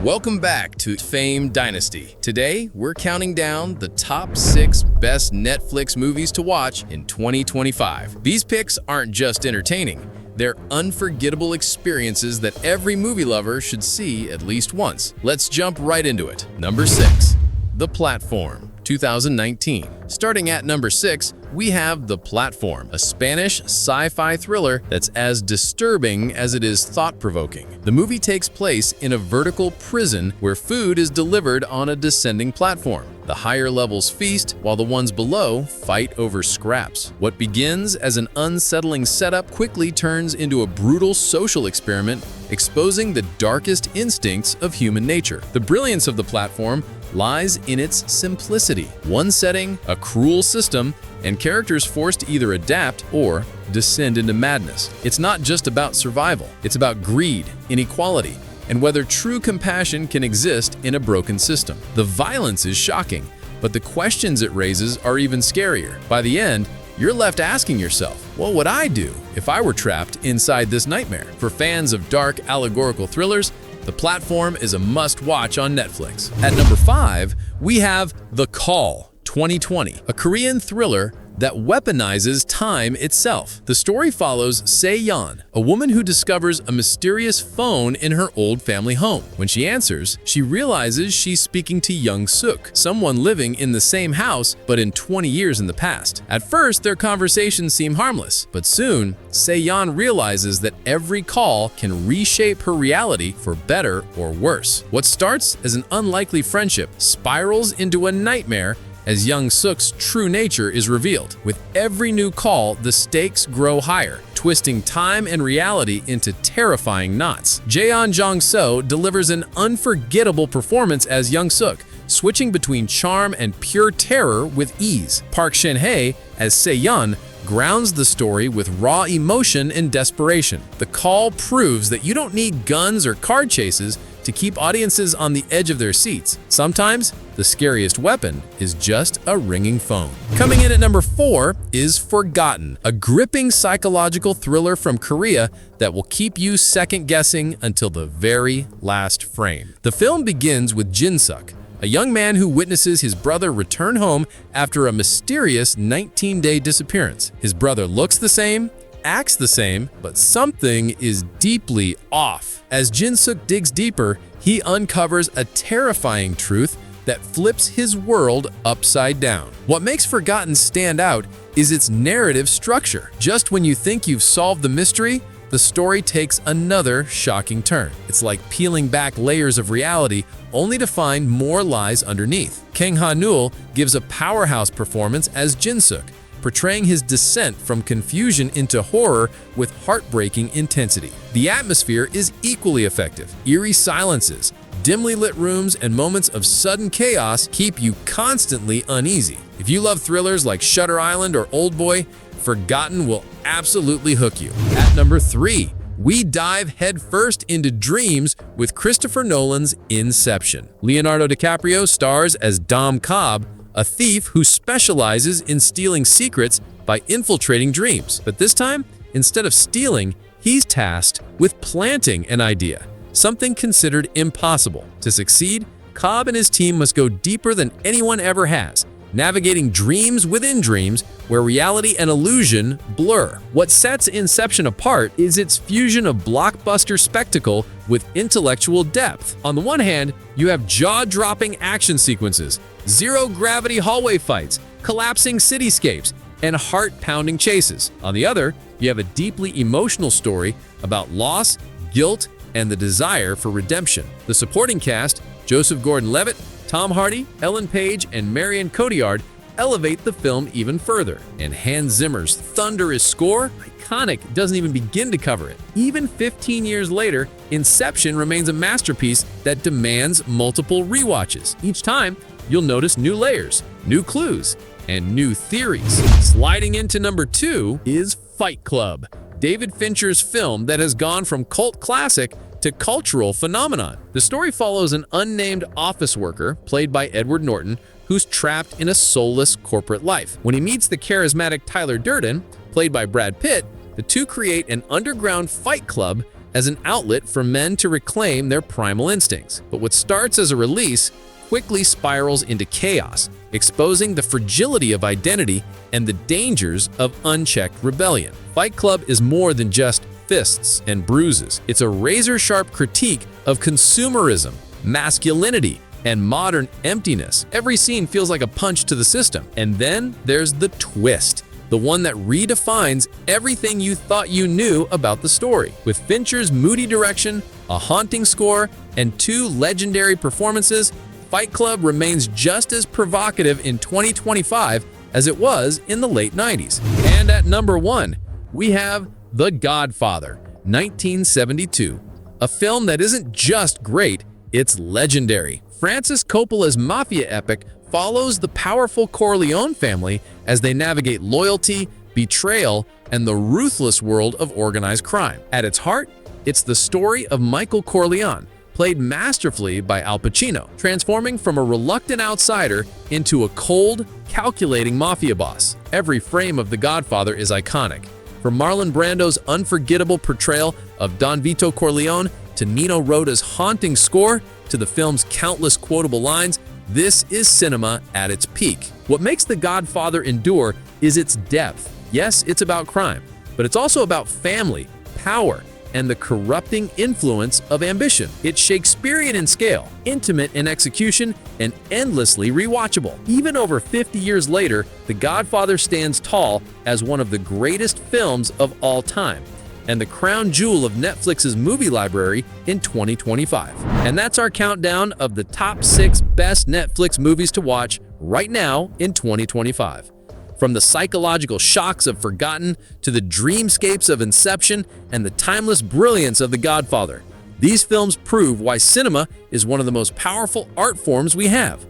Welcome back to Fame Dynasty. Today, we're counting down the top 6 best Netflix movies to watch in 2025. These picks aren't just entertaining, they're unforgettable experiences that every movie lover should see at least once. Let's jump right into it. Number 6, The Platform, 2019. Starting at number 6, we have The Platform, a Spanish sci-fi thriller that's as disturbing as it is thought-provoking. The movie takes place in a vertical prison where food is delivered on a descending platform. The higher levels feast while the ones below fight over scraps. What begins as an unsettling setup quickly turns into a brutal social experiment, exposing the darkest instincts of human nature. The brilliance of The Platform lies in its simplicity. One setting, a cruel system, and characters forced to either adapt or descend into madness. It's not just about survival. It's about greed, inequality, and whether true compassion can exist in a broken system. The violence is shocking, but the questions it raises are even scarier. By the end, you're left asking yourself, what would I do if I were trapped inside this nightmare? For fans of dark, allegorical thrillers, The Platform is a must-watch on Netflix. At number 5, we have The Call, 2020, a Korean thriller that weaponizes time itself. The story follows Se-yeon, a woman who discovers a mysterious phone in her old family home. When she answers, she realizes she's speaking to Young-suk, someone living in the same house but in 20 years in the past. At first, their conversations seem harmless, but soon, Se-yeon realizes that every call can reshape her reality for better or worse. What starts as an unlikely friendship spirals into a nightmare as Young-suk's true nature is revealed. With every new call, the stakes grow higher, twisting time and reality into terrifying knots. Jaeon Jong-seo delivers an unforgettable performance as Young-suk, switching between charm and pure terror with ease. Park Shin-hye as Se-yeon grounds the story with raw emotion and desperation. The Call proves that you don't need guns or car chases to keep audiences on the edge of their seats. Sometimes, the scariest weapon is just a ringing phone. Coming in at number 4 is Forgotten, a gripping psychological thriller from Korea that will keep you second-guessing until the very last frame. The film begins with Jin-suk, a young man who witnesses his brother return home after a mysterious 19-day disappearance. His brother looks the same, acts the same, but something is deeply off. As Jin-suk digs deeper, he uncovers a terrifying truth that flips his world upside down. What makes Forgotten stand out is its narrative structure. Just when you think you've solved the mystery, the story takes another shocking turn. It's like peeling back layers of reality only to find more lies underneath. Kang Ha-neul gives a powerhouse performance as Jin-suk, portraying his descent from confusion into horror with heartbreaking intensity. The atmosphere is equally effective. Eerie silences, dimly lit rooms, and moments of sudden chaos keep you constantly uneasy. If you love thrillers like Shutter Island or Oldboy, Forgotten will absolutely hook you. At number 3, we dive headfirst into dreams with Christopher Nolan's Inception. Leonardo DiCaprio stars as Dom Cobb, a thief who specializes in stealing secrets by infiltrating dreams. But this time, instead of stealing, he's tasked with planting an idea, something considered impossible. To succeed, Cobb and his team must go deeper than anyone ever has, navigating dreams within dreams where reality and illusion blur. What sets Inception apart is its fusion of blockbuster spectacle with intellectual depth. On the one hand, you have jaw-dropping action sequences, zero-gravity hallway fights, collapsing cityscapes, and heart-pounding chases. On the other, you have a deeply emotional story about loss, guilt, and the desire for redemption. The supporting cast, Joseph Gordon-Levitt, Tom Hardy, Ellen Page, and Marion Cotillard, elevate the film even further. And Hans Zimmer's thunderous score, iconic, doesn't even begin to cover it. Even 15 years later, Inception remains a masterpiece that demands multiple rewatches. Each time, you'll notice new layers, new clues, and new theories. Sliding into number 2 is Fight Club, David Fincher's film that has gone from cult classic to cultural phenomenon. The story follows an unnamed office worker, played by Edward Norton, who's trapped in a soulless corporate life. When he meets the charismatic Tyler Durden, played by Brad Pitt, the two create an underground fight club as an outlet for men to reclaim their primal instincts. But what starts as a release quickly spirals into chaos, exposing the fragility of identity and the dangers of unchecked rebellion. Fight Club is more than just fists and bruises. It's a razor-sharp critique of consumerism, masculinity, and modern emptiness. Every scene feels like a punch to the system. And then there's the twist, the one that redefines everything you thought you knew about the story. With Fincher's moody direction, a haunting score, and 2 legendary performances, Fight Club remains just as provocative in 2025 as it was in the late 90s. And at number 1, we have The Godfather, 1972. A film that isn't just great, it's legendary. Francis Coppola's mafia epic follows the powerful Corleone family as they navigate loyalty, betrayal, and the ruthless world of organized crime. At its heart, it's the story of Michael Corleone, played masterfully by Al Pacino, transforming from a reluctant outsider into a cold, calculating mafia boss. Every frame of The Godfather is iconic. From Marlon Brando's unforgettable portrayal of Don Vito Corleone to Nino Rota's haunting score to the film's countless quotable lines, this is cinema at its peak. What makes The Godfather endure is its depth. Yes, it's about crime, but it's also about family, power, and the corrupting influence of ambition. It's Shakespearean in scale, intimate in execution, and endlessly rewatchable. Even over 50 years later, The Godfather stands tall as one of the greatest films of all time, and the crown jewel of Netflix's movie library in 2025. And that's our countdown of the top 6 best Netflix movies to watch right now in 2025. From the psychological shocks of Forgotten to the dreamscapes of Inception and the timeless brilliance of The Godfather, these films prove why cinema is one of the most powerful art forms we have.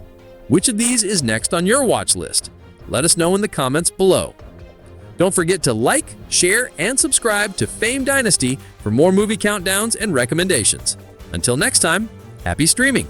Which of these is next on your watch list? Let us know in the comments below. Don't forget to like, share, and subscribe to Fame Dynasty for more movie countdowns and recommendations. Until next time, happy streaming!